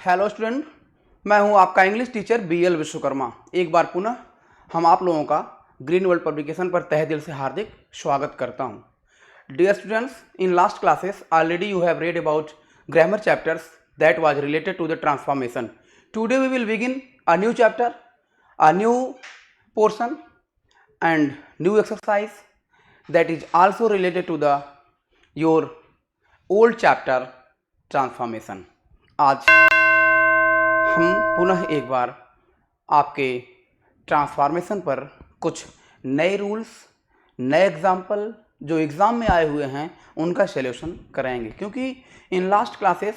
Hello student, मैं हूं आपका इंग्लिश टीचर BL विश्वकर्मा। एक बार पुनः हम आप लोगों का ग्रीन वर्ल्ड पब्लिकेशन पर तहे दिल से हार्दिक स्वागत करता हूं। Dear students, in last classes already you have read about grammar chapters that was related to the transformation. Today we will begin a new chapter, a new portion and new exercise that is also related to the your old chapter transformation. आज हम पुनः एक बार आपके transformation पर कुछ नए rules, नए example जो एग्ज़ाम में आए हुए हैं उनका सॉल्यूशन कराएंगे। क्योंकि इन लास्ट क्लासेस,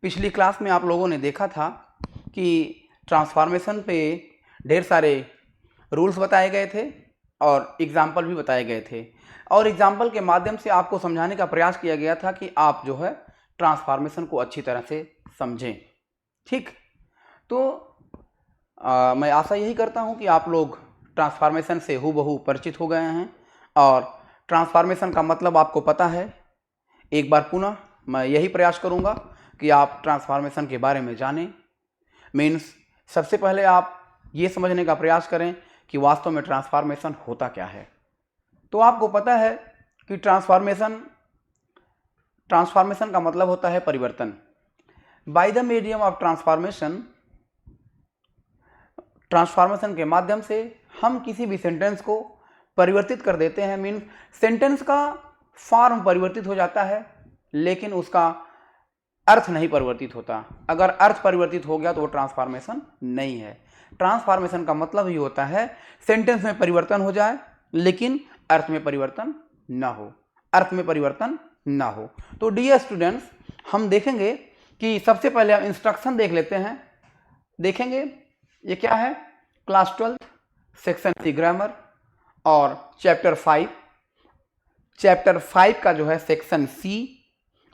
पिछली क्लास में आप लोगों ने देखा था कि ट्रांसफॉर्मेशन पे ढेर सारे रूल्स बताए गए थे और एग्जाम्पल भी बताए गए थे, और एग्जाम्पल के माध्यम से आपको समझाने का प्रयास किया गया था कि आप जो है ट्रांसफॉर्मेशन को अच्छी तरह से समझें। ठीक, तो मैं आशा यही करता हूं कि आप लोग ट्रांसफॉर्मेशन से हूबहू परिचित हो गए हैं और ट्रांसफॉर्मेशन का मतलब आपको पता है। एक बार पुनः मैं यही प्रयास करूंगा कि आप ट्रांसफॉर्मेशन के बारे में जानें। मीन्स सबसे पहले आप ये समझने का प्रयास करें कि वास्तव में ट्रांसफॉर्मेशन होता क्या है। तो आपको पता है कि ट्रांसफॉर्मेशन का मतलब होता है परिवर्तन। By the medium of transformation के माध्यम से हम किसी भी सेंटेंस को परिवर्तित कर देते हैं। मीन्स सेंटेंस का फॉर्म परिवर्तित हो जाता है लेकिन उसका अर्थ नहीं परिवर्तित होता। अगर अर्थ परिवर्तित हो गया तो वो ट्रांसफॉर्मेशन नहीं है। ट्रांसफॉर्मेशन का मतलब ही होता है सेंटेंस में परिवर्तन हो जाए लेकिन अर्थ में परिवर्तन ना हो। तो डियर स्टूडेंट्स, हम देखेंगे कि सबसे पहले हम इंस्ट्रक्शन देख लेते हैं। देखेंगे ये क्या है, क्लास 12 सेक्शन सी ग्रामर और चैप्टर 5 का जो है सेक्शन सी,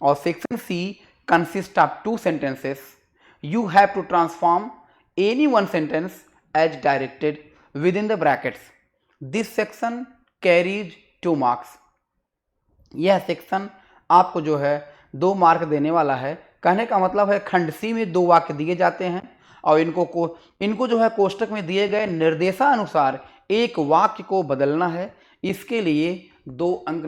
और section C consist of 2 sentences. You have to transform any one sentence as directed within the brackets. This section carries 2 marks. यह सेक्शन आपको जो है 2 मार्क देने वाला है। कहने का मतलब है खंड सी में 2 वाक्य दिए जाते हैं और इनको जो है कोष्टक में दिए गए निर्देशानुसार एक वाक्य को बदलना है। इसके लिए 2 अंक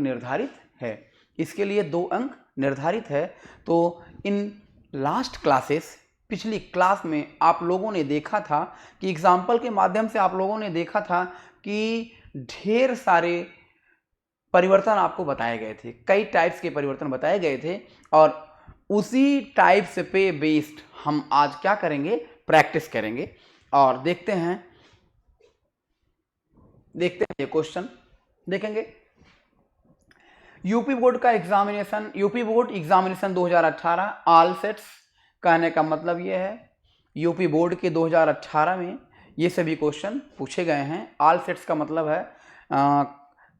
निर्धारित है। तो इन लास्ट क्लासेस, पिछली क्लास में आप लोगों ने देखा था कि एग्जाम्पल के माध्यम से आप लोगों ने देखा था कि ढेर सारे परिवर्तन आपको बताए गए थे, कई टाइप्स के परिवर्तन बताए गए थे, और उसी टाइप्स पे बेस्ड हम आज क्या करेंगे, प्रैक्टिस करेंगे और देखते हैं ये क्वेश्चन देखेंगे। UP board examination 2018 all sets. कहने का मतलब ये है यूपी बोर्ड के 2018 में ये सभी क्वेश्चन पूछे गए हैं। ऑल सेट्स का मतलब है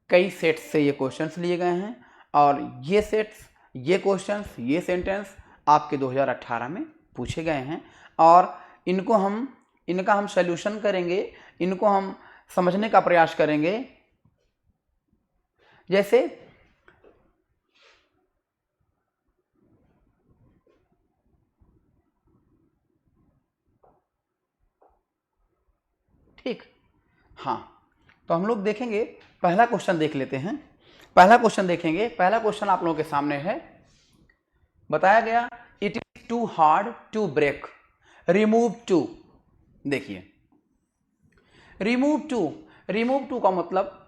कई सेट्स से ये क्वेश्चंस लिए गए हैं और ये सेट्स, ये क्वेश्चंस, ये सेंटेंस आपके 2018 में पूछे गए हैं और इनका हम सॉल्यूशन करेंगे, इनको हम समझने का प्रयास करेंगे। जैसे ठीक, हाँ, तो हम लोग देखेंगे, पहला क्वेश्चन देख लेते हैं। पहला क्वेश्चन आप लोगों के सामने है। बताया गया it is too hard to break, remove too. देखिए, रिमूव टू का मतलब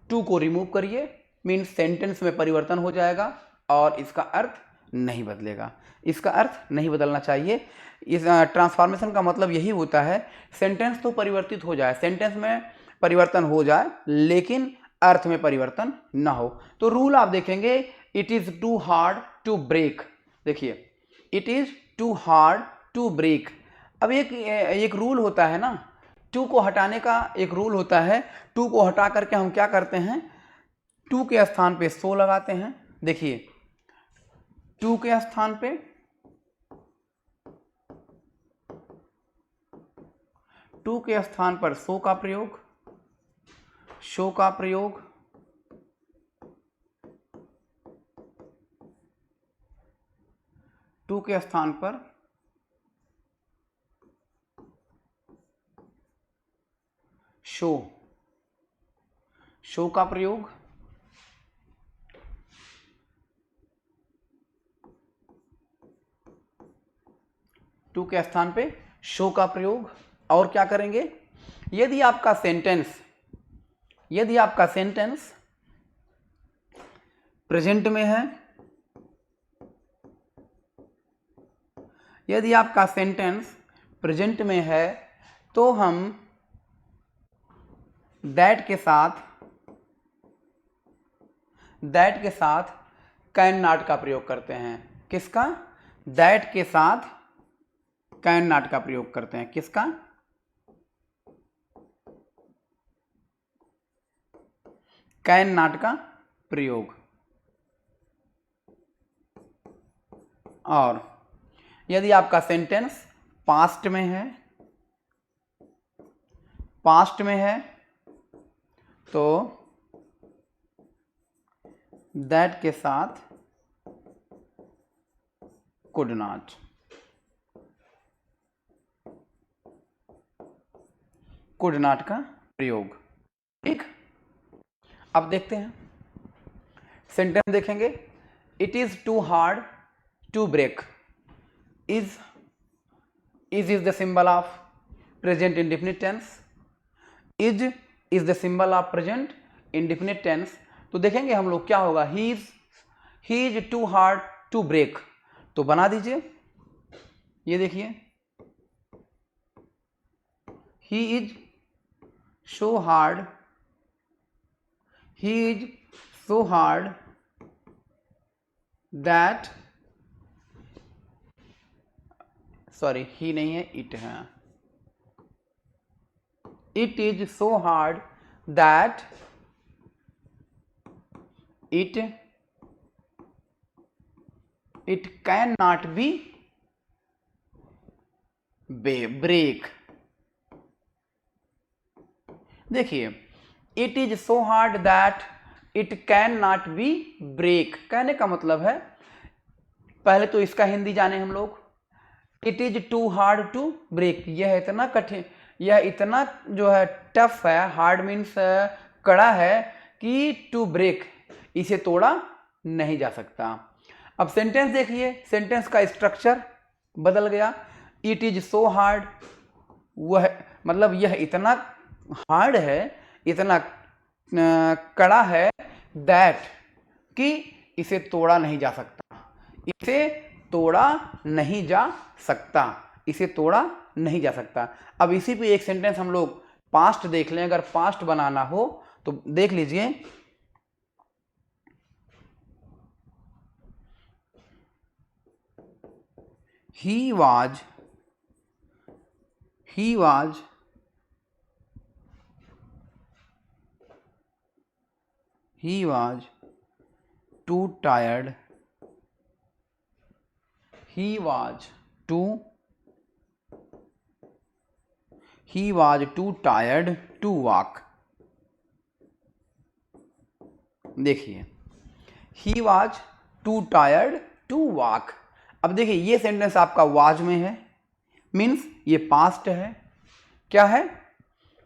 टू को रिमूव करिए, मीन्स सेंटेंस में परिवर्तन हो जाएगा और इसका अर्थ नहीं बदलेगा। इसका अर्थ नहीं बदलना चाहिए। इस ट्रांसफॉर्मेशन का मतलब यही होता है सेंटेंस तो परिवर्तित हो जाए, सेंटेंस में परिवर्तन हो जाए लेकिन अर्थ में परिवर्तन ना हो। तो रूल आप देखेंगे, it is too hard to break. देखिए, it is too hard to break. अब एक रूल होता है ना, टू को हटाने का एक रूल होता है। टू को हटा करके हम क्या करते हैं, टू के स्थान पे सो लगाते हैं। देखिए, टू के स्थान पे पर शो का प्रयोग, टू के स्थान पर शो, शो का प्रयोग, टू के स्थान पे शो का प्रयोग। और क्या करेंगे, यदि आपका सेंटेंस प्रेजेंट में है, यदि आपका सेंटेंस प्रेजेंट में है तो हम दैट के साथ कैन नॉट का प्रयोग करते हैं। किसका? दैट के साथ कैन नॉट का प्रयोग करते हैं। किसका? कैन नॉट का प्रयोग। और यदि आपका सेंटेंस पास्ट में है तो दैट के साथ कुड नॉट। कुड नॉट का प्रयोग। ठीक, अब देखते हैं सेंटेंस देखेंगे। It is too hard to break. Is the symbol of present indefinite tense. Is the symbol of present indefinite tense. तो देखेंगे हम लोग क्या होगा। He is too hard to break, तो बना दीजिए। ये देखिए, he is so hard, he is so hard that, sorry he नहीं है, इट है। It is so hard that it can not be break. देखिए, it is so hard that it can not be break. कहने का मतलब है, पहले तो इसका हिंदी जाने हम लोग। It is too hard to break, यह इतना कठिन, यह इतना जो है टफ है, हार्ड मीन्स कड़ा है, कि टू ब्रेक, इसे तोड़ा नहीं जा सकता। अब सेंटेंस देखिए, सेंटेंस का स्ट्रक्चर बदल गया। इट इज सो हार्ड, वह मतलब यह इतना हार्ड है, इतना कड़ा है, दैट कि इसे तोड़ा नहीं जा सकता। इसे तोड़ा नहीं जा सकता। इसे तोड़ा नहीं जा सकता। अब इसी पे एक सेंटेंस हम लोग पास्ट देख लें। अगर पास्ट बनाना हो तो देख लीजिए। He was too tired. He was too tired to walk. देखिए, he was too tired to walk. अब देखिए, ये सेंटेंस आपका वाज में है, मीन्स ये पास्ट है। क्या है?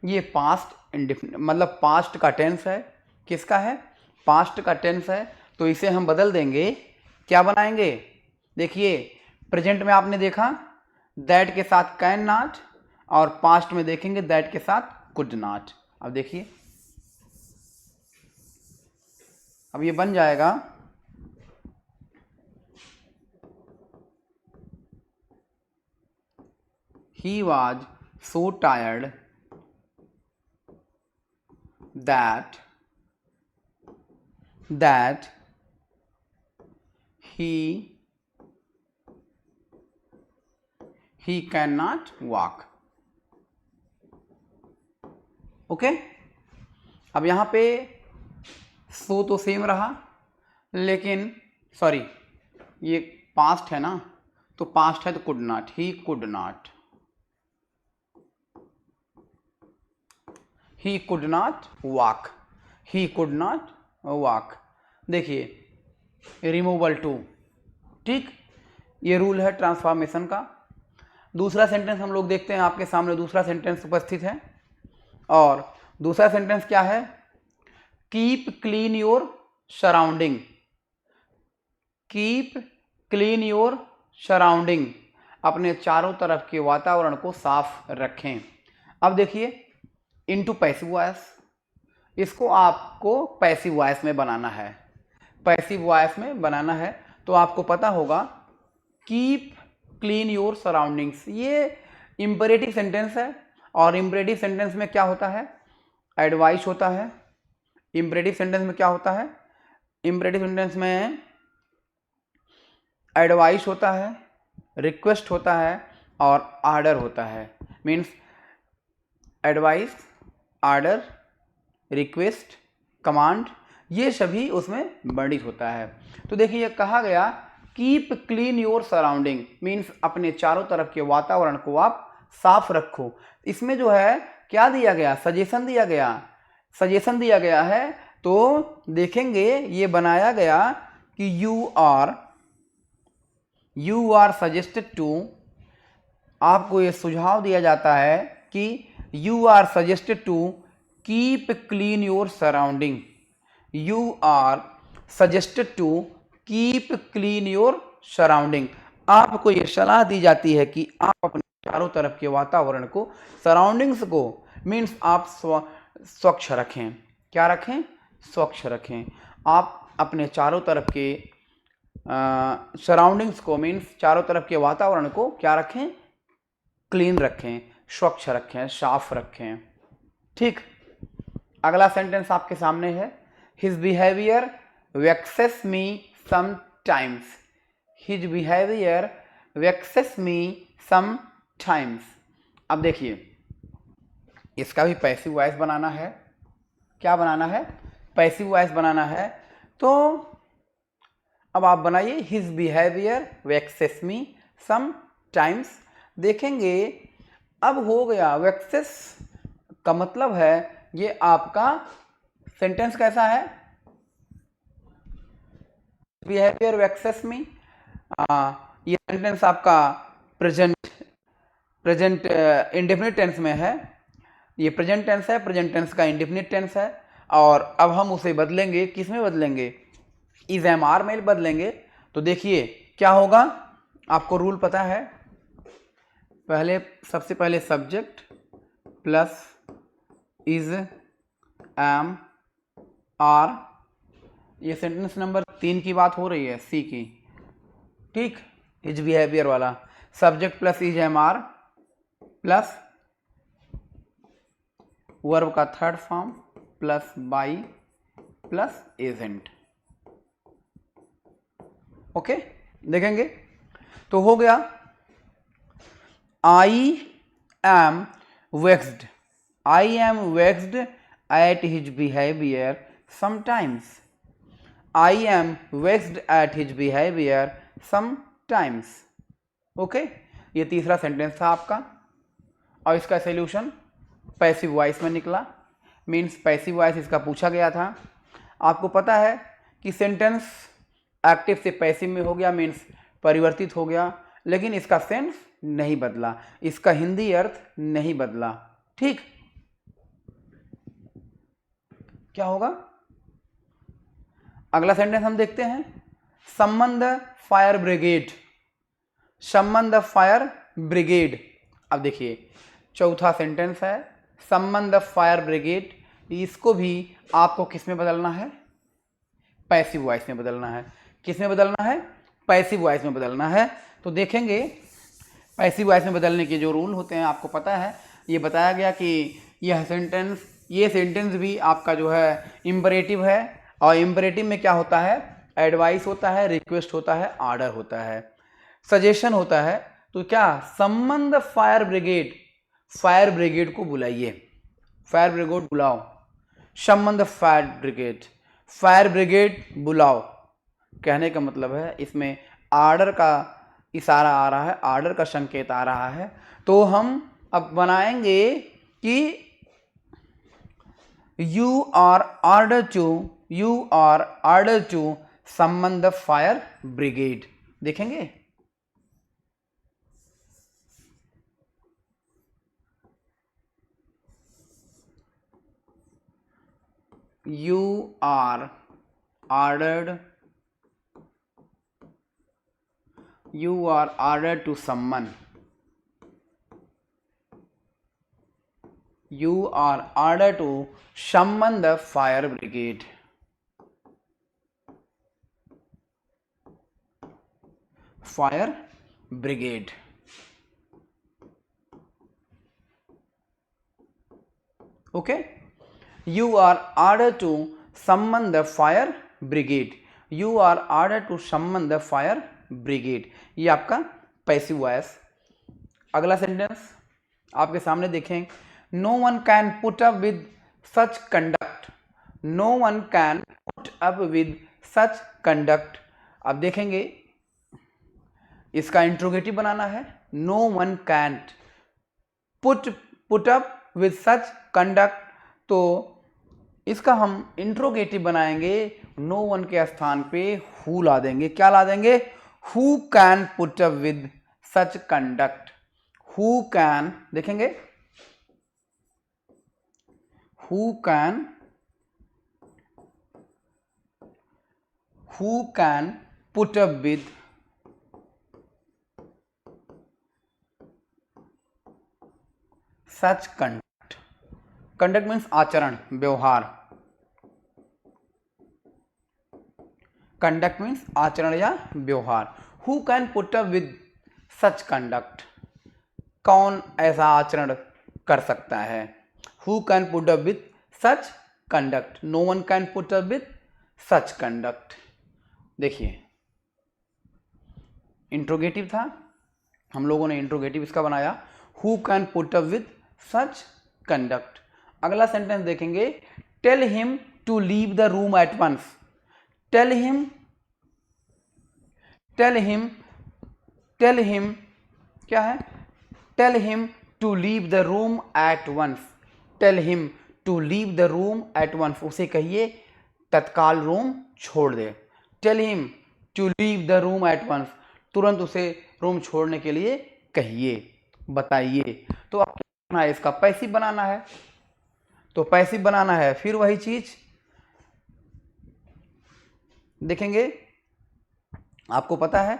ये पास्ट इंडेफिनिट, मतलब पास्ट का टेंस है। किसका है? पास्ट का टेंस है। तो इसे हम बदल देंगे, क्या बनाएंगे? देखिए, प्रेजेंट में आपने देखा दैट के साथ कैन नॉट, और पास्ट में देखेंगे दैट के साथ कुड नॉट। अब देखिए, अब ये बन जाएगा he was so tired that he cannot walk. Okay, अब यहां पे सो तो सेम रहा, लेकिन सॉरी, ये पास्ट है ना, तो पास्ट है तो could not. He could not walk. He could not walk. देखिए, रिमूवल टू। ठीक, ये रूल है ट्रांसफॉर्मेशन का। दूसरा सेंटेंस हम लोग देखते हैं। आपके सामने दूसरा सेंटेंस उपस्थित है, और दूसरा सेंटेंस क्या है? Keep clean your surrounding, keep clean your surrounding, अपने चारों तरफ के वातावरण को साफ रखें। अब देखिए इनटू पैसिव वॉइस, इसको आपको पैसिव वॉइस में बनाना है, पैसिव वॉइस में बनाना है। तो आपको पता होगा कीप क्लीन योर सराउंडिंग्स, ये इंपेरेटिव सेंटेंस है, और इंपेरेटिव सेंटेंस में क्या होता है? एडवाइस होता है। इंपेरेटिव सेंटेंस में क्या होता है? इंपेरेटिव सेंटेंस में एडवाइस होता है, रिक्वेस्ट होता है और आर्डर होता है। Means advice, order, request, command, ये सभी उसमें वर्णित होता है। तो देखिए कहा गया keep clean your surrounding, means अपने चारों तरफ के वातावरण को आप साफ रखो। इसमें जो है क्या दिया गया? सजेशन दिया गया, सजेशन दिया गया है। तो देखेंगे ये बनाया गया कि यू आर सजेस्टेड टू, आपको ये सुझाव दिया जाता है कि you are suggested to keep clean your surrounding, you are suggested to keep clean your surrounding, आपको ये सलाह दी जाती है कि आप अपने चारों तरफ के वातावरण को, सराउंडिंग्स को, मीन्स आप स्वच्छ रखें। क्या रखें? स्वच्छ रखें। आप अपने चारों तरफ के सराउंडिंग्स को, मीन्स चारों तरफ के वातावरण को क्या रखें? क्लीन रखें, स्वच्छ रखें, साफ रखें। ठीक, अगला सेंटेंस आपके सामने है, his behaviour वेक्सेस me sometimes, his behaviour वेक्सेस me sometimes. अब देखिए इसका भी पैसिव वॉइस बनाना है। क्या बनाना है? पैसिव वॉइस बनाना है। तो अब आप बनाइए हिज बिहेवियर वेक्सेस मी समटाइम्स। देखेंगे अब हो गया, वेक्सेस का मतलब है ये आपका सेंटेंस कैसा है? बिहेवियर वेक्सेस मी, ये सेंटेंस आपका प्रेजेंट इंडेफिनिट टेंस में है। ये प्रेजेंट टेंस है, प्रेजेंट टेंस का इंडेफिनिट टेंस है। और अब हम उसे बदलेंगे, किस में बदलेंगे? इज एम आर में बदलेंगे। तो देखिए क्या होगा, आपको रूल पता है, पहले सबसे पहले subject plus is am are, ये सेंटेंस नंबर 3 की बात हो रही है, सी की। ठीक, हिज बिहेवियर वाला, subject plus is am are plus verb का third form plus by plus agent. Okay, देखेंगे तो हो गया I am vexed, I am vexed at his behaviour sometimes, I am vexed at his behaviour sometimes. Okay, ये तीसरा sentence था आपका, और इसका सॉल्यूशन पैसिव वॉइस में निकला। मीन्स पैसिव वॉइस इसका पूछा गया था। आपको पता है कि सेंटेंस एक्टिव से पैसिव में हो गया, मीन्स परिवर्तित हो गया, लेकिन इसका सेंस नहीं बदला, इसका हिंदी अर्थ नहीं बदला। ठीक, क्या होगा? अगला सेंटेंस हम देखते हैं, सम्मन द फायर ब्रिगेड, सम्मन द फायर ब्रिगेड। अब देखिए चौथा सेंटेंस है, सम्मन द फायर ब्रिगेड, इसको भी आपको किस में बदलना है? पैसिव वॉइस में बदलना है। किस में बदलना है? पैसिव वॉइस में बदलना है। तो देखेंगे पैसिव वॉइस में बदलने के जो रूल होते हैं आपको पता है, ये बताया गया कि यह सेंटेंस, ये सेंटेंस भी आपका जो है इंपरेटिव है, और इंपरेटिव में क्या होता है? एडवाइस होता है, रिक्वेस्ट होता है, आर्डर होता है, सजेशन होता है। तो क्या? सम्मन the fire brigade, fire brigade को बुलाइए, फायर ब्रिगेड बुलाओ, सम्मन the fire brigade, fire brigade बुलाओ। कहने का मतलब है इसमें आर्डर का इशारा आ रहा है, आर्डर का संकेत आ रहा है। तो हम अब बनाएंगे कि यू आर ऑर्डर टू सम्मन द फायर ब्रिगेड। देखेंगे you are ordered to summon, you are ordered to summon the fire brigade. Fire brigade. Okay, you are ordered to summon the fire brigade. You are ordered to summon the fire brigade. ये आपका passive voice. अगला sentence आपके सामने देखें, no one can put up with such conduct, no one can put up with such conduct. अब देखेंगे इसका interrogative बनाना है, no one can't put up with such conduct, तो इसका हम इंट्रोगेटिव बनाएंगे, नो वन के स्थान पे हु ला देंगे। क्या ला देंगे? Who can put up with such conduct. Who can, देखेंगे who can put up with such conduct. Conduct means आचरण, व्यवहार। कंडक्ट मीन्स आचरण या व्यवहार। Who can put up with such conduct, कौन ऐसा आचरण कर सकता है? Who can put up with such conduct, no one can put up with such conduct. देखिए इंट्रोगेटिव था, हम लोगों ने इंट्रोगेटिव इसका बनाया, who can put up with such conduct. अगला सेंटेंस देखेंगे, tell him to leave the room at once. Tell him क्या है? Tell him to leave the room at once. Tell him to leave the room at once, उसे कहिए तत्काल room छोड़ दे। Tell him to leave the room at once, तुरंत उसे room छोड़ने के लिए कहिए, बताइए। तो अब क्या है? इसका पैसिव बनाना है, तो पैसिव बनाना है फिर वही चीज देखेंगे। आपको पता है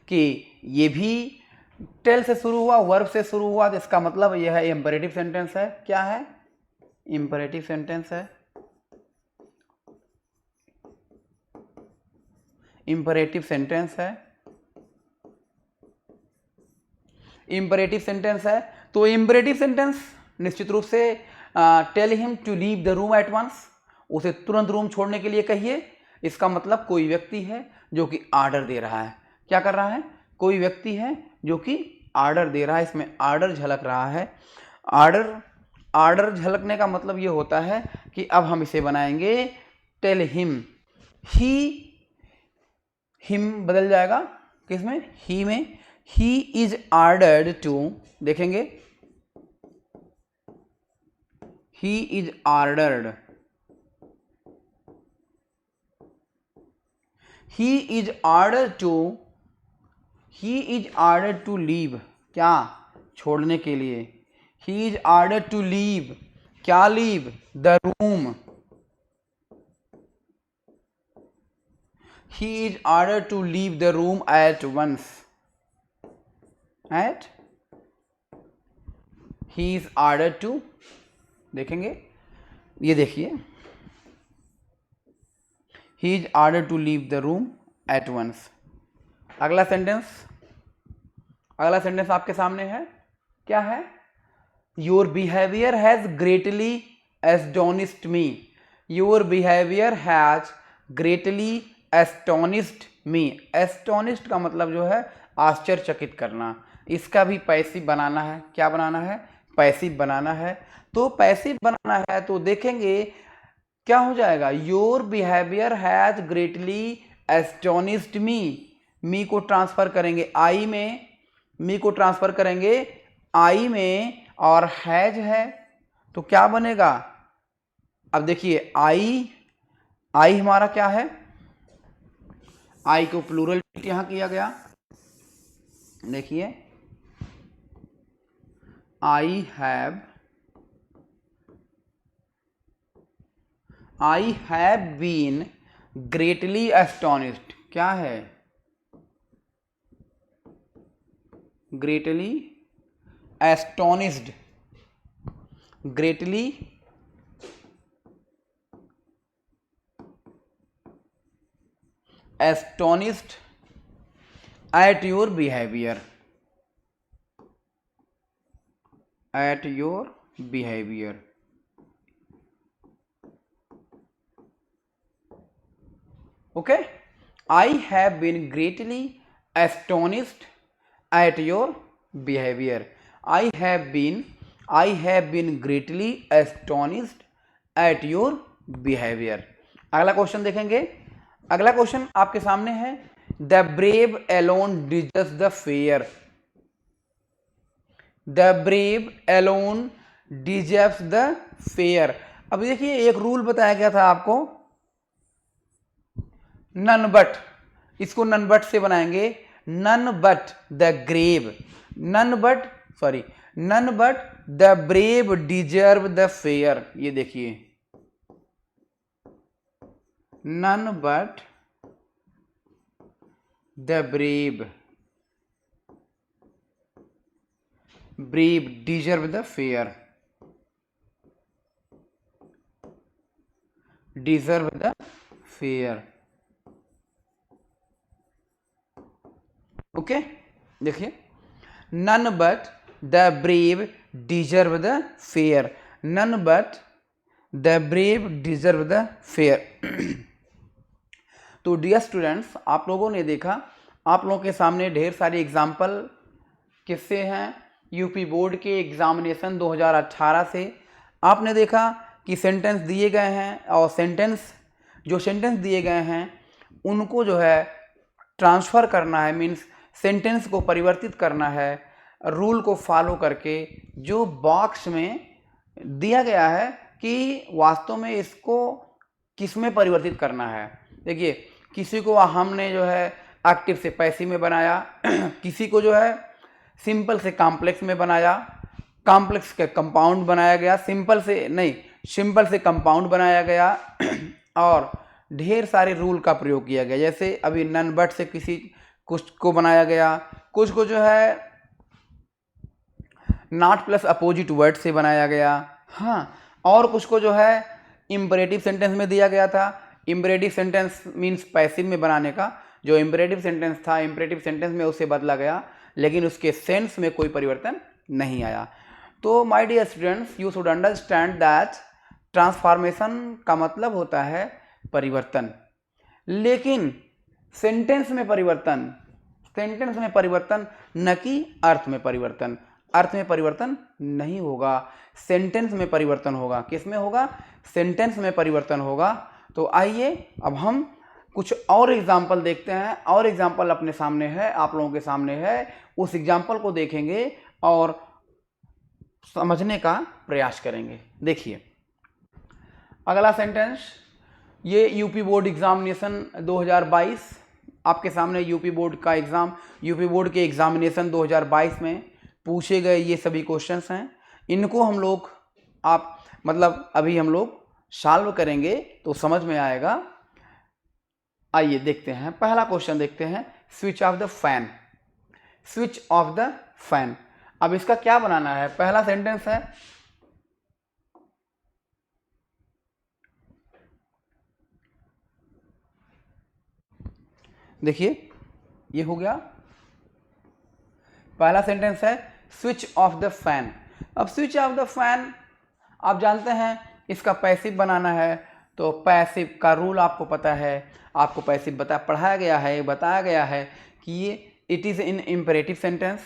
कि ये भी टेल से शुरू हुआ, वर्ब से शुरू हुआ, तो इसका मतलब यह है इंपेरेटिव सेंटेंस है। क्या है? इंपेरेटिव सेंटेंस है। इंपेरेटिव सेंटेंस है, इंपेरेटिव सेंटेंस है। तो इंपेरेटिव सेंटेंस निश्चित रूप से tell him to leave the room at once, उसे तुरंत रूम छोड़ने के लिए कहिए। इसका मतलब कोई व्यक्ति है जो कि आर्डर दे रहा है। क्या कर रहा है? कोई व्यक्ति है जो कि आर्डर दे रहा है, इसमें आर्डर झलक रहा है। आर्डर झलकने का मतलब ये होता है कि अब हम इसे बनाएंगे टेल हिम। हिम बदल जाएगा किसमें? ही में। ही इज ऑर्डर्ड टू, देखेंगे he is ordered, he is ordered to leave, क्या? छोड़ने के लिए। He is ordered to leave, क्या leave? The room. He is ordered to leave the room at once. He is ordered to, देखेंगे ये देखिए, he is ordered to leave the room at once. अगला sentence आपके सामने है। क्या है? Your behavior has greatly astonished me. Your behavior has greatly astonished me. astonished का मतलब जो है आश्चर्यचकित करना। इसका भी पैसिव बनाना है। क्या बनाना है? पैसिव बनाना है। तो पैसिव बनाना है तो देखेंगे क्या हो जाएगा? Your behaviour has greatly astonished me. Me को ट्रांसफर करेंगे आई में, मी को ट्रांसफर करेंगे आई में, और हैज है तो क्या बनेगा? अब देखिए आई हमारा क्या है? आई को प्लूरल यहां किया गया। देखिए I have I have been greatly astonished, क्या है? Greatly astonished, greatly astonished at your behaviour, at your behaviour. Okay, I have been greatly astonished at your behavior। I have been greatly astonished at your behavior। अगला question देखेंगे। अगला question आपके सामने है, the brave alone deserves the fair। The brave alone deserves the fair। अब देखिए एक rule बताया गया था आपको, नन बट, इसको नन बट से बनाएंगे, none but the grave, none but the brave deserve the fair। ये देखिए, none but the brave deserve the fair, deserve the fair। Okay, देखिए, none but the brave deserve the fair, none but the brave deserve the fair. तो dear students, आप लोगों ने देखा, आप लोगों के सामने ढेर सारी एग्जाम्पल किससे हैं, यूपी बोर्ड के एग्जामिनेशन 2018 से। आपने देखा कि सेंटेंस दिए गए हैं, और जो सेंटेंस दिए गए हैं उनको जो है ट्रांसफ़र करना है, मीन्स सेंटेंस को परिवर्तित करना है रूल को फॉलो करके, जो बॉक्स में दिया गया है कि वास्तव में इसको किस में परिवर्तित करना है। देखिए, किसी को हमने जो है एक्टिव से पैसिव में बनाया, किसी को जो है सिंपल से कॉम्प्लेक्स में बनाया, कॉम्प्लेक्स के कंपाउंड बनाया गया, सिंपल से कंपाउंड बनाया गया, और ढेर सारे रूल का प्रयोग किया गया। जैसे अभी नन बट से कुछ को बनाया गया, कुछ को जो है नॉट प्लस अपोजिट वर्ड से बनाया गया, हाँ, और कुछ को जो है इम्परेटिव सेंटेंस में दिया गया था। इम्परेटिव सेंटेंस मीन्स पैसिव में बनाने का, जो इम्परेटिव सेंटेंस था इम्परेटिव सेंटेंस में उसे बदला गया, लेकिन उसके सेंस में कोई परिवर्तन नहीं आया। तो my dear students, you should understand that transformation का मतलब होता है परिवर्तन, लेकिन सेंटेंस में परिवर्तन न कि अर्थ में परिवर्तन। अर्थ में परिवर्तन नहीं होगा, सेंटेंस में परिवर्तन होगा। किस में होगा? सेंटेंस में परिवर्तन होगा। तो आइए अब हम कुछ और एग्जाम्पल देखते हैं, और एग्जाम्पल अपने सामने है, आप लोगों के सामने है, उस एग्जाम्पल को देखेंगे और समझने का प्रयास करेंगे। देखिए अगला सेंटेंस, ये यूपी बोर्ड एग्जामिनेशन 2022 आपके सामने, यूपी बोर्ड के एग्जामिनेशन 2022 में पूछे गए ये सभी क्वेश्चंस हैं। इनको हम लोग अभी हम लोग सॉल्व करेंगे तो समझ में आएगा। आइए देखते हैं, पहला क्वेश्चन देखते हैं, स्विच ऑफ द फैन। अब इसका क्या बनाना है? पहला सेंटेंस है, देखिए ये हो गया, पहला सेंटेंस है स्विच ऑफ द फैन। अब स्विच ऑफ द फैन आप जानते हैं, इसका पैसिव बनाना है, तो पैसिव का रूल आपको पता है, आपको पैसिव बताया गया है कि ये it is in imperative sentence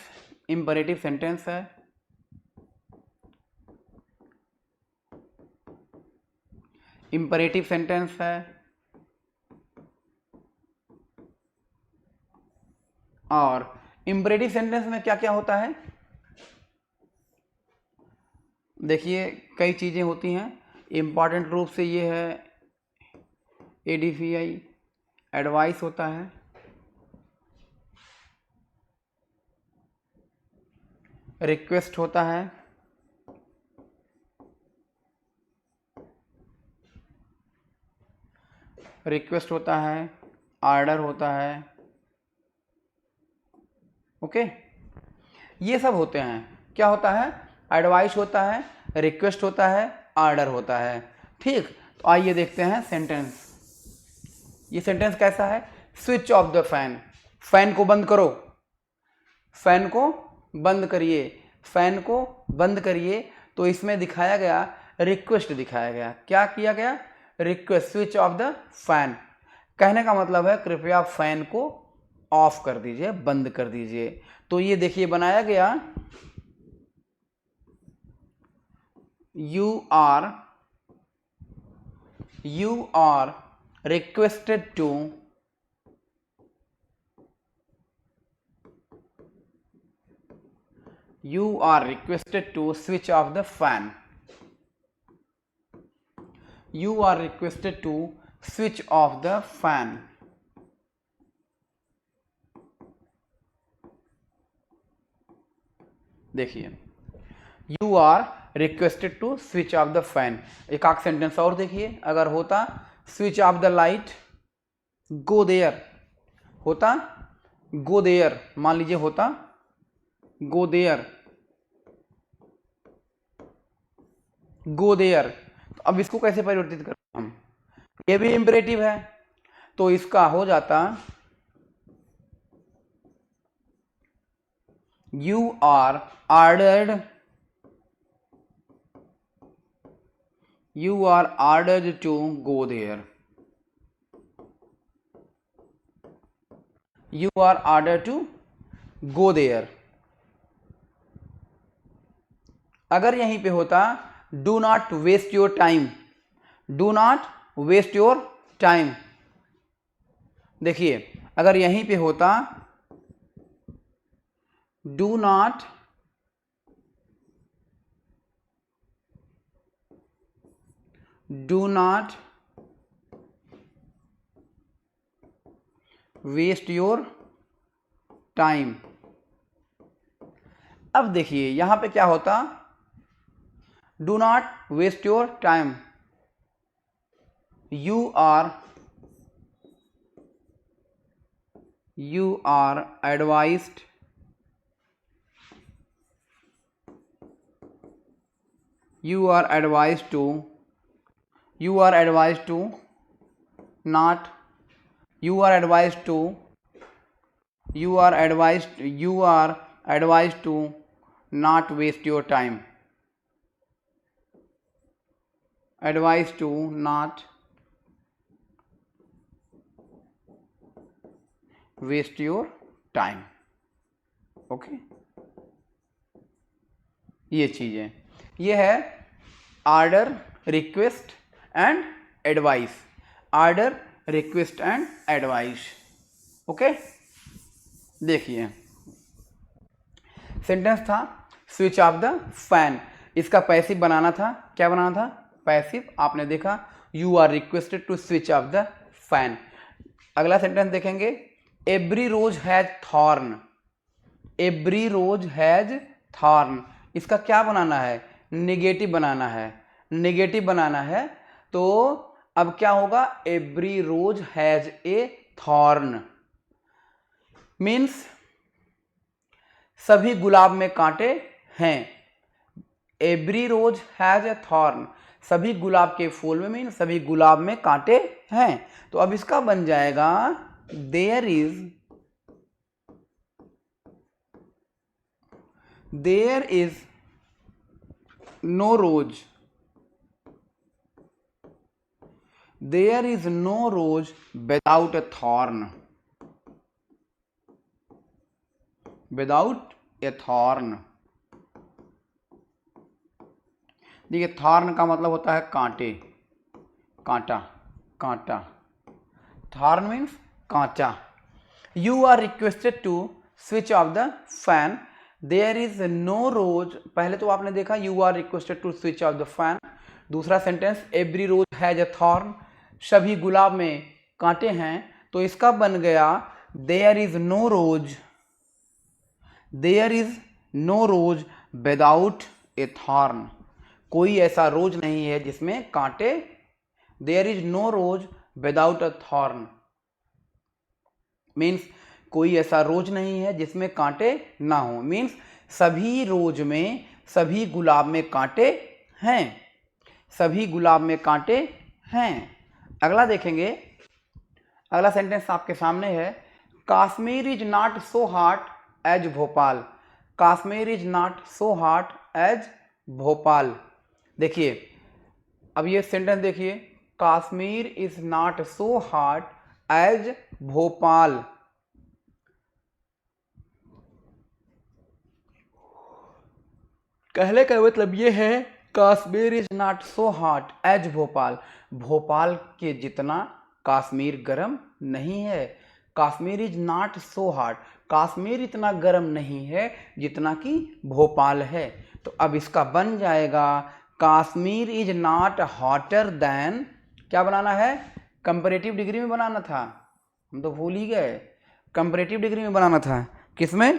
है, इम्परेटिव सेंटेंस है, और इम्परेटिव सेंटेंस में क्या क्या होता है? देखिए कई चीज़ें होती हैं, इम्पॉर्टेंट रूप से ये है एडीफीआई, एडवाइस होता है, रिक्वेस्ट होता है, रिक्वेस्ट होता है, आर्डर होता है, ओके, ये सब होते हैं। क्या होता है? एडवाइस होता है, रिक्वेस्ट होता है, आर्डर होता है। ठीक, तो आइए देखते हैं सेंटेंस। ये सेंटेंस कैसा है? Switch off the fan, fan को बंद करो, फैन को बंद करिए, फैन को बंद करिए। तो इसमें दिखाया गया रिक्वेस्ट दिखाया गया। क्या किया गया? Request, switch off the fan. कहने का मतलब है कृपया फैन को ऑफ कर दीजिए, बंद कर दीजिए। तो ये देखिए बनाया गया, you are requested to switch off the fan. You are requested to switch off the fan. देखिए, you are requested to switch off the fan. एक आख सेंटेंस और देखिए, अगर होता switch off the light, go there, होता go there, मान लीजिए होता गो देयर, गो देयर। तो अब इसको कैसे परिवर्तित करते हम? ये भी इंपरेटिव है, तो इसका हो जाता you are ordered to go there. You are ordered to go there. अगर यहीं पे होता do not waste your time, do not waste your time. देखिए, अगर यहीं पे होता do not waste your time. अब देखिए यहां पे क्या होता, do not waste your time, you are advised to not waste your time. Advised to not waste your time. Okay, ये चीज है, ये है order, request and advice. Order, request and advice. Okay, देखिए सेंटेंस था स्विच ऑफ द फैन, इसका passive बनाना था। क्या बनाना था? पैसिव। आपने देखा you are requested to switch off the fan. अगला सेंटेंस देखेंगे, every rose has thorn, every rose has thorn. इसका क्या बनाना है? नेगेटिव बनाना है, नेगेटिव बनाना है। तो अब क्या होगा? Every rose has a thorn, means सभी गुलाब में कांटे हैं। Every rose has a thorn, सभी गुलाब के फूल में, मीन सभी गुलाब में कांटे हैं। तो अब इसका बन जाएगा there is no rose, there is no rose without a thorn, without a thorn. देखिए थॉर्न का मतलब होता है कांटे, कांटा, कांटा। थॉर्न मीन्स कांटा। You are requested to switch off the fan, there is no rose. पहले तो आपने देखा you are requested to switch off the fan. दूसरा sentence every rose has a thorn, सभी गुलाब में कांटे हैं। तो इसका बन गया there is no rose, there is no rose without a thorn. कोई ऐसा रोज नहीं है जिसमें कांटे, there is no rose without a thorn means कोई ऐसा रोज नहीं है जिसमें कांटे ना हो, मीन्स सभी रोज में, सभी गुलाब में कांटे हैं, सभी गुलाब में कांटे हैं। अगला देखेंगे, अगला सेंटेंस आपके सामने है, Kashmir is not so hot as Bhopal. Kashmir is not so hot as Bhopal. देखिए अब ये सेंटेंस देखिए, Kashmir is not so hot as Bhopal. कहने का मतलब ये है, Kashmir is not so hot as Bhopal. Bhopal के जितना कश्मीर गर्म नहीं है। Kashmir is not so hot, Kashmir इतना गर्म नहीं है जितना कि भोपाल है। तो अब इसका बन जाएगा, Kashmir is not hotter then, क्या बनाना है, कंपैरेटिव डिग्री में बनाना था, हम तो भूल ही गए, कंपैरेटिव डिग्री में बनाना था। किसमें,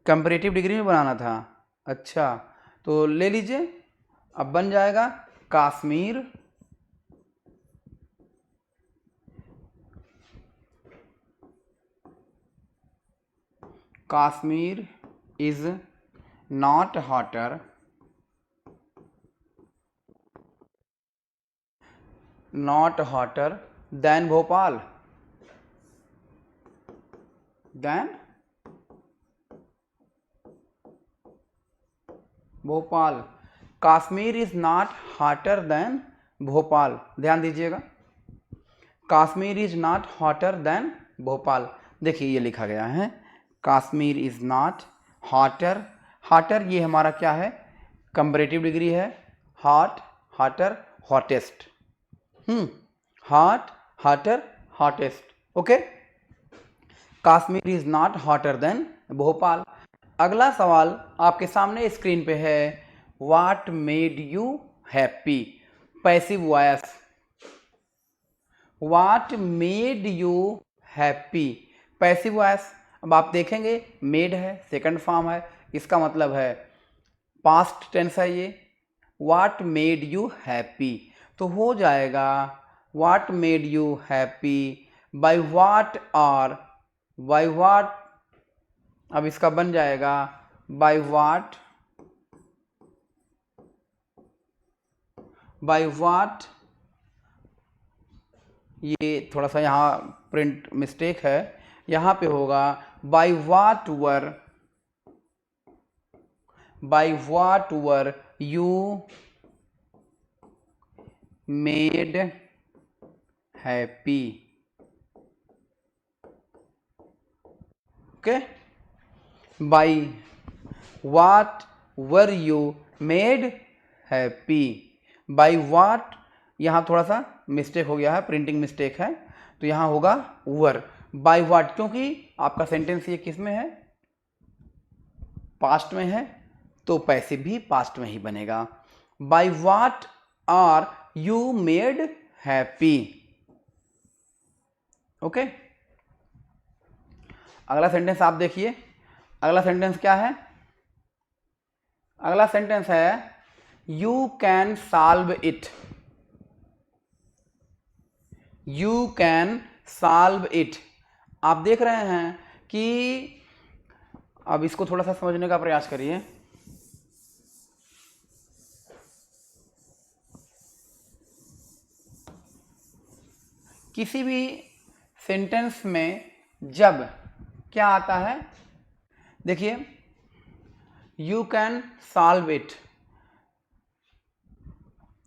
कंपैरेटिव डिग्री में बनाना था। अच्छा तो ले लीजिए, अब बन जाएगा Kashmir Kashmir is not hotter than Bhopal, than Bhopal. Kashmir is not hotter than Bhopal, ध्यान दीजिएगा, Kashmir is not hotter than Bhopal. देखिए ये लिखा गया है, Kashmir is not hotter, hotter ये हमारा क्या है, कंपैरेटिव डिग्री है, hot, hotter, hottest, hot, hotter, hottest, okay. Kashmir is not hotter than Bhopal. अगला सवाल आपके सामने स्क्रीन पे है, what made you happy, passive voice, what made you happy, passive voice. अब आप देखेंगे मेड है, सेकंड फॉर्म है, इसका मतलब है पास्ट टेंस है ये, व्हाट मेड यू हैप्पी, तो हो जाएगा what made you happy by what और बाय व्हाट। अब इसका बन जाएगा बाय व्हाट, बाय व्हाट, ये थोड़ा सा यहाँ प्रिंट मिस्टेक है, यहाँ पे होगा by what were you made happy, okay, by what were you made happy, by what, यहाँ थोड़ा सा मिस्टेक हो गया है, प्रिंटिंग मिस्टेक है, तो यहाँ होगा वर, बाय व्हाट, क्योंकि आपका सेंटेंस ये किस में है, पास्ट में है, तो पैसिव भी पास्ट में ही बनेगा। By what are you made happy, okay. अगला सेंटेंस आप देखिए, अगला सेंटेंस क्या है, अगला सेंटेंस है you can solve it, you can solve it. आप देख रहे हैं कि, अब इसको थोड़ा सा समझने का प्रयास करिए, किसी भी सेंटेंस में जब क्या आता है, देखिए यू कैन सॉल्व इट,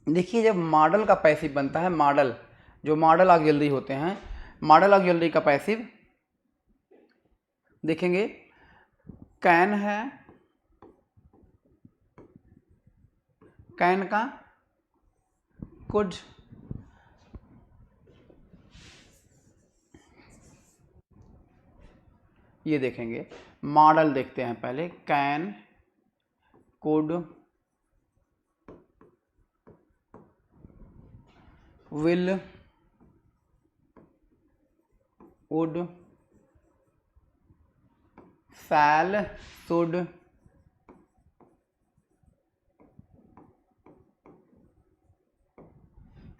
देखिए जब मॉडल का पैसिव बनता है, मॉडल, जो मॉडल ऑक्सिलरी होते हैं, मॉडल ऑक्सिलरी का पैसिव देखेंगे, कैन है, कैन का कुड, ये देखेंगे, मॉडल देखते हैं पहले, can, could, will, would, shall, should,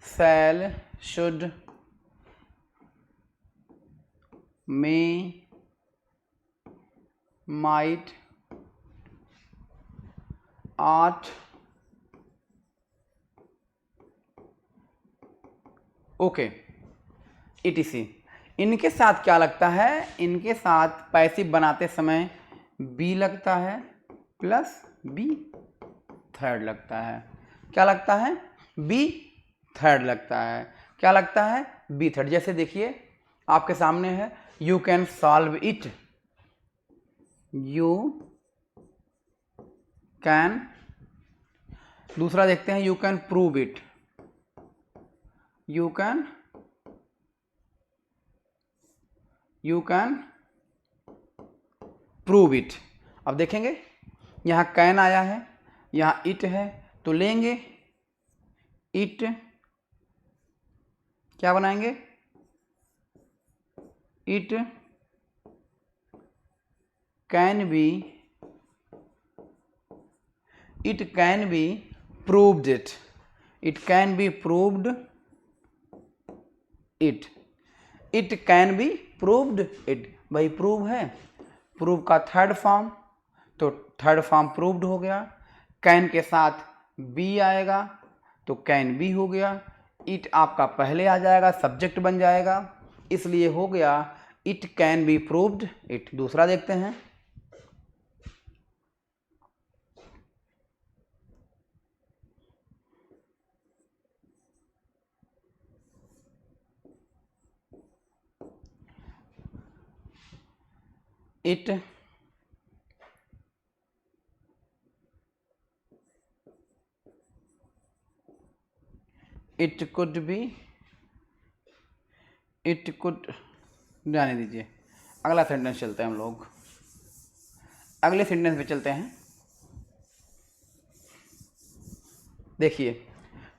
shall, should, may, might, ought, okay, etc। इनके साथ क्या लगता है, इनके साथ पैसिव बनाते समय बी लगता है प्लस बी थर्ड लगता है। क्या लगता है, बी थर्ड लगता है। क्या लगता है, बी थर्ड। जैसे देखिए आपके सामने है, you can solve it, you can. दूसरा देखते हैं, you can prove it, you can prove it. अब देखेंगे यहाँ कैन आया है, यहाँ इट है, तो लेंगे इट, क्या बनाएंगे, it can be proved it, it can be proved it, it can be proved it. भाई प्रूव है, प्रूव का थर्ड फॉर्म, तो थर्ड फॉर्म प्रूव्ड हो गया। कैन के साथ बी आएगा तो कैन बी हो गया। इट आपका पहले आ जाएगा, सब्जेक्ट बन जाएगा, इसलिए हो गया it can be proved it. दूसरा देखते हैं, it could be, it could, जाने दीजिए। अगला सेंटेंस चलते हैं हम लोग, अगले सेंटेंस पे चलते हैं। देखिए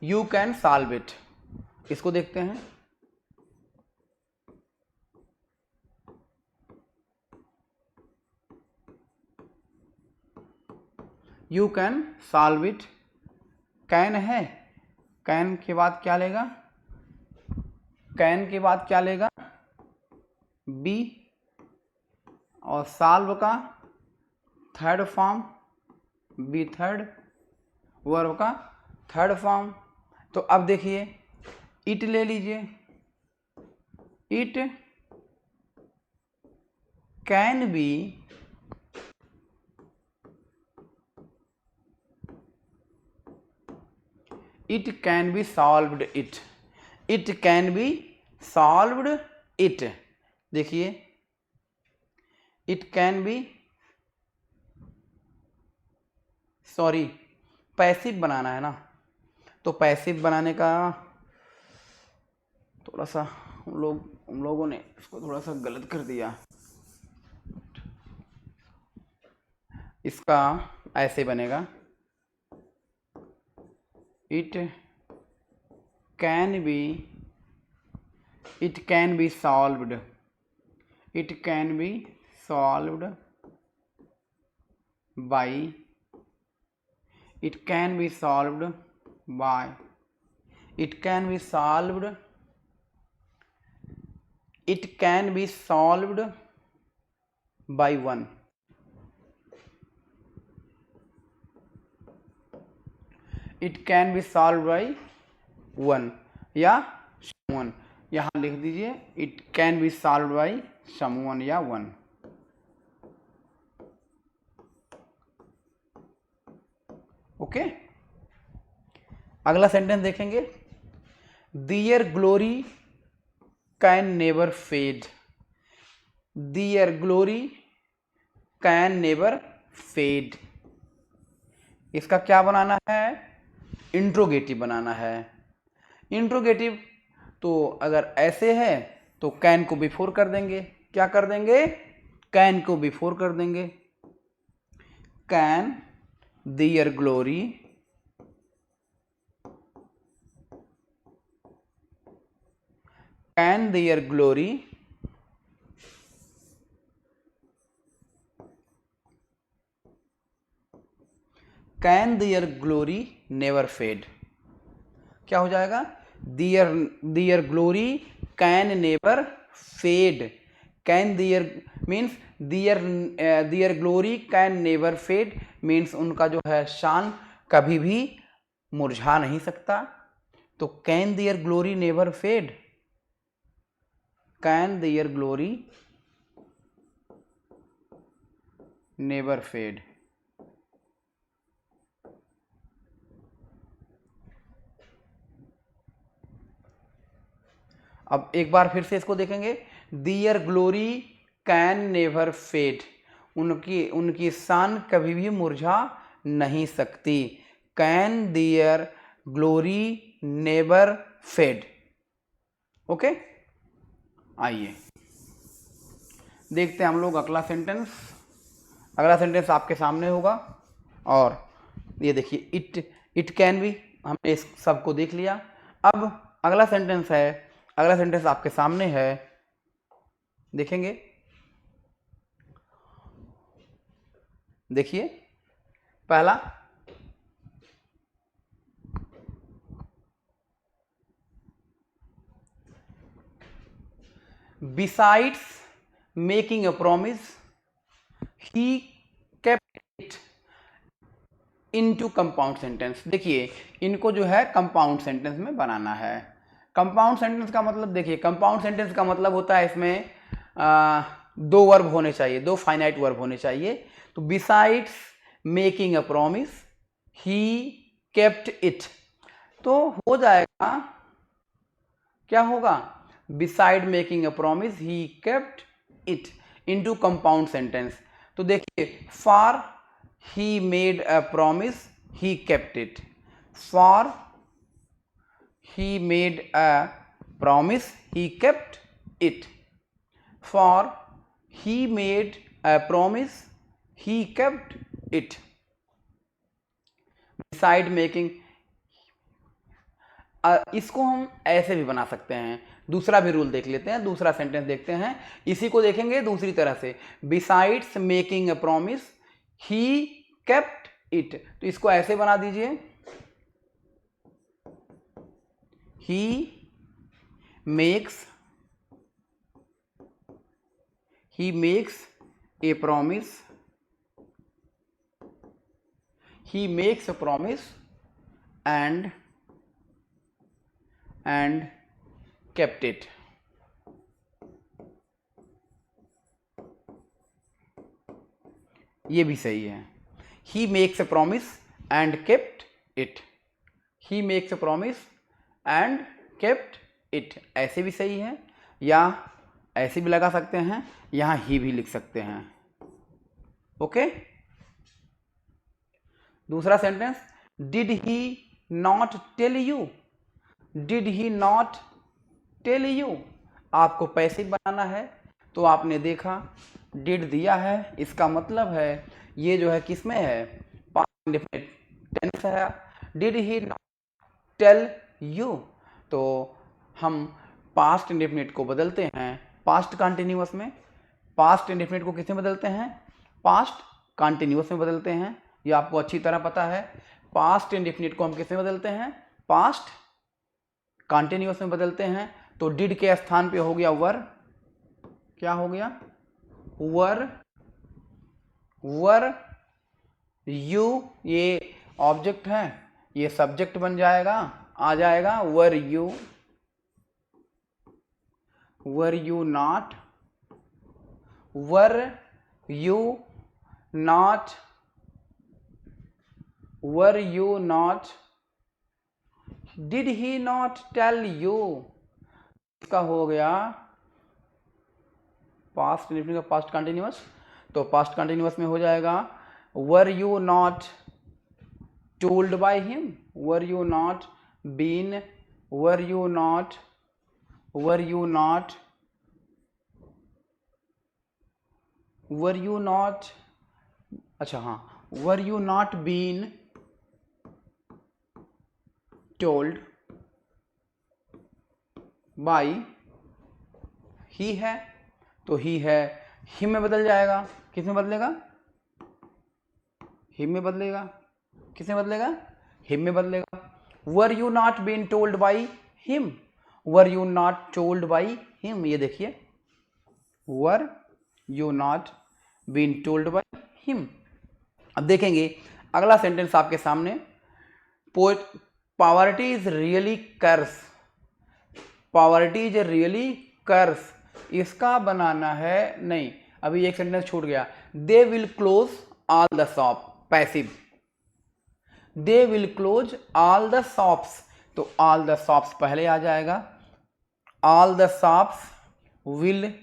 यू कैन सॉल्व इट, इसको देखते हैं। You can solve it, can है, कैन के बाद क्या लेगा, कैन के बाद क्या लेगा, बी, और सॉल्व का third form V third, verb का थर्ड फॉर्म। तो अब देखिए इट ले लीजिए, it can be solved it, it can be solved it. देखिए it can be, sorry passive बनाना है ना, तो पैसिव बनाने का थोड़ा सा हम लोगों ने इसको थोड़ा सा गलत कर दिया। इसका ऐसे बनेगा, it can be solved, it can be solved by, it can be solved by, it can be solved, it can be solved by one, it can be solved by one या someone। यहाँ लिख दीजिए it can be solved by someone या one। Okay, अगला sentence देखेंगे, their glory can never fade, their glory can never fade. इसका क्या बनाना है, इंट्रोगेटिव बनाना है। इंट्रोगेटिव तो अगर ऐसे है तो कैन को बिफोर कर देंगे, क्या कर देंगे, कैन को बिफोर कर देंगे। Can their glory can their glory can their glory never fade. क्या हो जाएगा, their glory can never fade, can their means their glory can never fade, means उनका जो है शान कभी भी मुरझा नहीं सकता। तो can their glory never fade, can their glory never fade. अब एक बार फिर से इसको देखेंगे, their glory can never fade, उनकी शान कभी भी मुरझा नहीं सकती। Can their glory never fade. Okay, आइए देखते हैं हम लोग अगला सेंटेंस। अगला सेंटेंस आपके सामने होगा और ये देखिए, इट कैन बी, हमने इस सबको देख लिया। अब अगला सेंटेंस है, अगला सेंटेंस आपके सामने है, देखेंगे। देखिए पहला, besides making a promise he kept it into compound sentence. देखिए इनको जो है कंपाउंड सेंटेंस में बनाना है। कंपाउंड सेंटेंस का मतलब देखिए, कंपाउंड सेंटेंस का मतलब होता है इसमें दो वर्ब होने चाहिए, दो फाइनाइट वर्ब होने चाहिए। तो besides making a promise he kept it, तो हो जाएगा, क्या होगा, beside making a promise he kept it into compound sentence. तो देखिए, for he made a promise he kept it, for he made a promise he kept it, for he made a promise he kept it। beside making, इसको हम ऐसे भी बना सकते हैं। दूसरा भी रूल देख लेते हैं, दूसरा सेंटेंस देखते हैं, इसी को देखेंगे दूसरी तरह से। Besides making a promise he kept it, तो इसको ऐसे बना दीजिए, he makes a promise, he makes a promise and kept it। ये भी सही है, he makes a promise and kept it, he makes a promise and kept it, ऐसे भी सही है, या ऐसे भी लगा सकते हैं, यहां ही भी लिख सकते हैं। ओके, दूसरा sentence, did he not tell you, did he not tell you, आपको पैसिव बनाना है, तो आपने देखा डिड दिया है, इसका मतलब है ये जो है किसमें है, पास्ट इंडेफिनिट टेंस है। Did he not tell you, तो हम पास्ट इंडेफिनिट को बदलते हैं पास्ट कंटिन्यूअस में। पास्ट इंडेफिनिट को किसमें बदलते हैं, पास्ट कंटिन्यूअस में बदलते हैं, ये आपको अच्छी तरह पता है। पास्ट इंडेफिनिट को हम किसमें बदलते हैं, पास्ट कंटिन्यूअस में बदलते हैं। तो डिड के स्थान पे हो गया वर, क्या हो गया, वर, वर यू, ये ऑब्जेक्ट है, ये सब्जेक्ट बन जाएगा, आ जाएगा were you, were you not, were you not, were you not, did he not tell you, इसका हो गया पास्ट इंडेफिनिट का पास्ट कंटिन्यूअस। तो पास्ट कंटिन्यूअस में हो जाएगा were you not told by him, were you not been, were you not, were you not, were you not, अच्छा हाँ, were you not been told by, he है, तो ही है हिम में बदल जाएगा, किस में बदलेगा, हिम में बदलेगा, किस में बदलेगा, हिम में बदलेगा। Were you not been told by him, were you not told by him, ये देखिए were you not been told by him. अब देखेंगे अगला सेंटेंस आपके सामने, poverty is really curse. Poverty is really curse, इसका बनाना है, नहीं अभी एक सेंटेंस छूट गया, they will close all the shop, passive, they will close all the shops, तो ऑल द शॉप्स पहले आ जाएगा, all the shops will,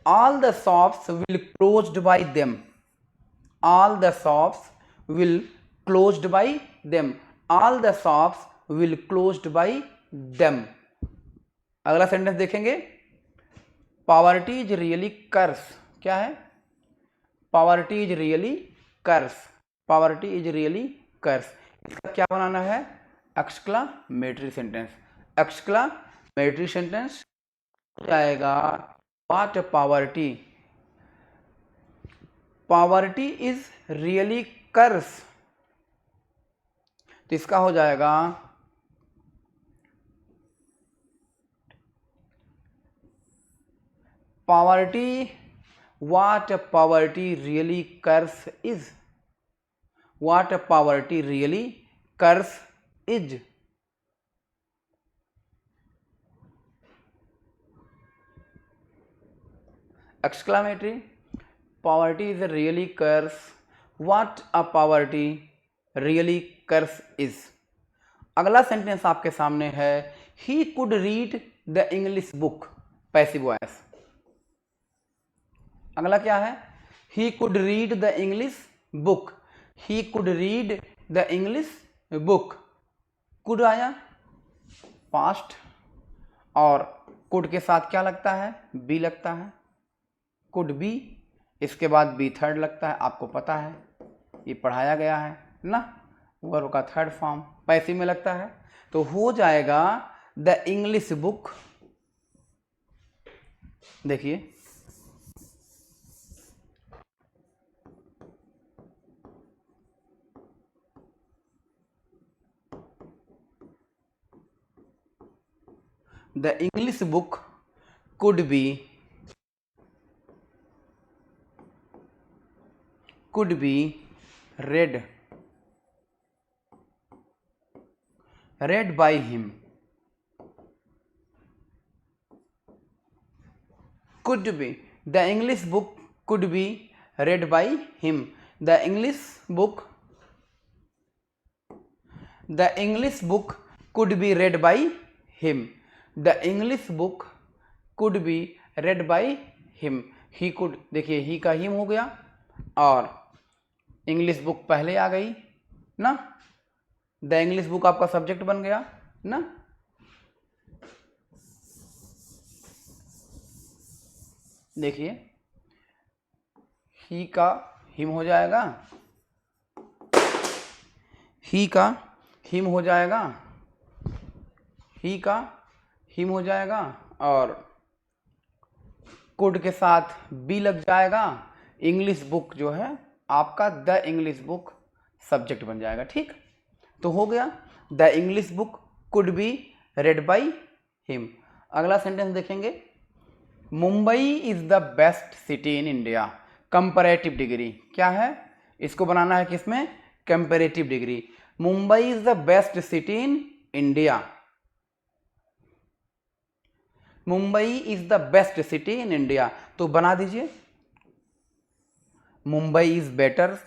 all the shops will closed by them, all the shops will closed by them, all the shops will closed by them। अगला sentence देखेंगे, poverty is really curse, क्या है, poverty is really curse, poverty is really curse, इसका क्या बनाना है, exclamatory sentence, exclamatory sentence जाएगा, What poverty? Poverty is really curse, तो इसका हो जाएगा poverty, what poverty really curse is, what poverty really curse is। Exclamatory, poverty is a really curse, what a poverty really curse is। अगला sentence आपके सामने है, he could read the English book, passive voice. अगला क्या है, he could read the English book, he could read the English book, could आया past, और could के साथ क्या लगता है, बी लगता है, कुड बी, इसके बाद बी थर्ड लगता है, आपको पता है ये पढ़ाया गया है ना, वर्ब का थर्ड फॉर्म पैसिव में लगता है, तो हो जाएगा द इंग्लिश बुक, देखिए the English book could be read by him, could be, the English book could be read by him, the English book could be read by him, the English book could be read by him, he could, देखिए ही का him हो गया और English book पहले आ गई ना, the English book आपका subject बन गया ना, देखिए ही का हिम हो जाएगा, ही का हिम हो जाएगा, ही का हिम हो जाएगा, और कुड के साथ बी लग जाएगा, इंग्लिश बुक जो है आपका द इंग्लिश बुक सब्जेक्ट बन जाएगा, ठीक, तो हो गया the English book could be red by him. अगला सेंटेंस देखेंगे, Mumbai is the best city in India, comparative degree, क्या है, इसको बनाना है किसमें, comparative degree, Mumbai is the best city in India, Mumbai is the best city in India, तो बना दीजिए, Mumbai is better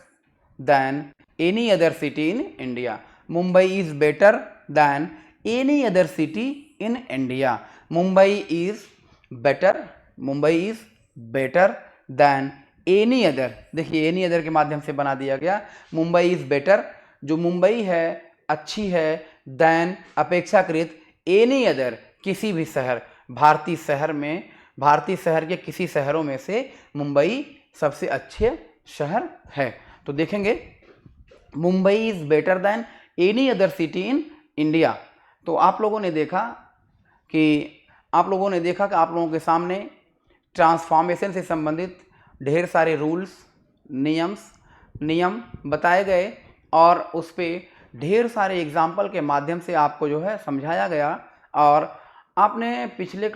than any other city in India, Mumbai is better than any other city in India, Mumbai is better, Mumbai is better than any other, देखिए any other के माध्यम से बना दिया गया, मुंबई इज बेटर, जो मुंबई है अच्छी है, देन अपेक्षाकृत, एनी अदर किसी भी शहर, भारतीय शहर में, भारतीय शहर के किसी शहरों में से मुंबई सबसे अच्छे शहर है, तो देखेंगे Mumbai is better than any other city in India. तो आप लोगों ने देखा कि आप लोगों के सामने ट्रांसफॉर्मेशन से संबंधित ढेर सारे रूल्स, नियम बताए गए और उस पर ढेर सारे एग्जाम्पल के माध्यम से आपको जो है समझाया गया, और आपने पिछली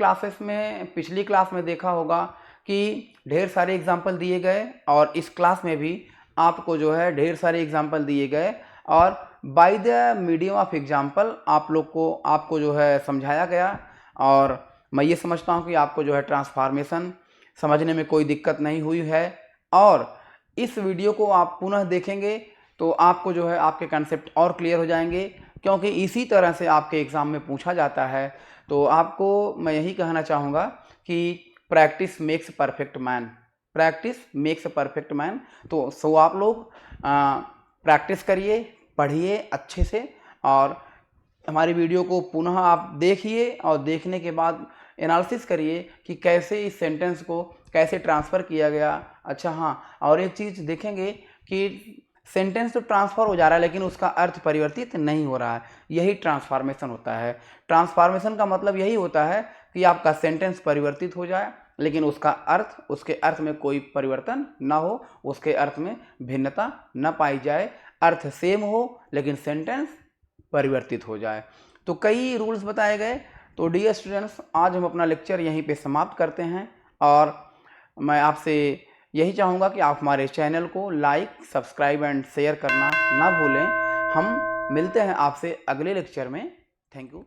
क्लास में देखा होगा कि ढेर सारे एग्जाम्पल दिए गए और इस क्लास में भी आपको जो है ढेर सारे एग्जाम्पल दिए गए और by the medium of example आपको जो है समझाया गया। और मैं ये समझता हूँ कि आपको जो है ट्रांसफॉर्मेशन समझने में कोई दिक्कत नहीं हुई है। और इस वीडियो को आप पुनः देखेंगे तो आपको जो है आपके कंसेप्ट और क्लियर हो जाएंगे, क्योंकि इसी तरह से आपके एग्ज़ाम में पूछा जाता है। तो आपको मैं यही कहना चाहूँगा कि practice makes perfect man, practice makes perfect man. तो आप लोग प्रैक्टिस करिए, पढ़िए अच्छे से और हमारी वीडियो को पुनः आप देखिए और देखने के बाद एनालिसिस करिए कि कैसे इस सेंटेंस को कैसे ट्रांसफ़र किया गया। अच्छा हाँ, और एक चीज़ देखेंगे कि सेंटेंस तो ट्रांसफ़र हो जा रहा है लेकिन उसका अर्थ परिवर्तित नहीं हो रहा है, यही ट्रांसफॉर्मेशन होता है। ट्रांसफॉर्मेशन का मतलब यही होता है कि आपका सेंटेंस परिवर्तित हो जाए लेकिन उसके अर्थ में कोई परिवर्तन ना हो, उसके अर्थ में भिन्नता न पाई जाए, अर्थ सेम हो लेकिन सेंटेंस परिवर्तित हो जाए। तो कई रूल्स बताए गए। तो डियर स्टूडेंट्स, आज हम अपना लेक्चर यहीं पे समाप्त करते हैं और मैं आपसे यही चाहूँगा कि आप हमारे चैनल को लाइक, सब्सक्राइब एंड शेयर करना ना भूलें। हम मिलते हैं आपसे अगले लेक्चर में। Thank you.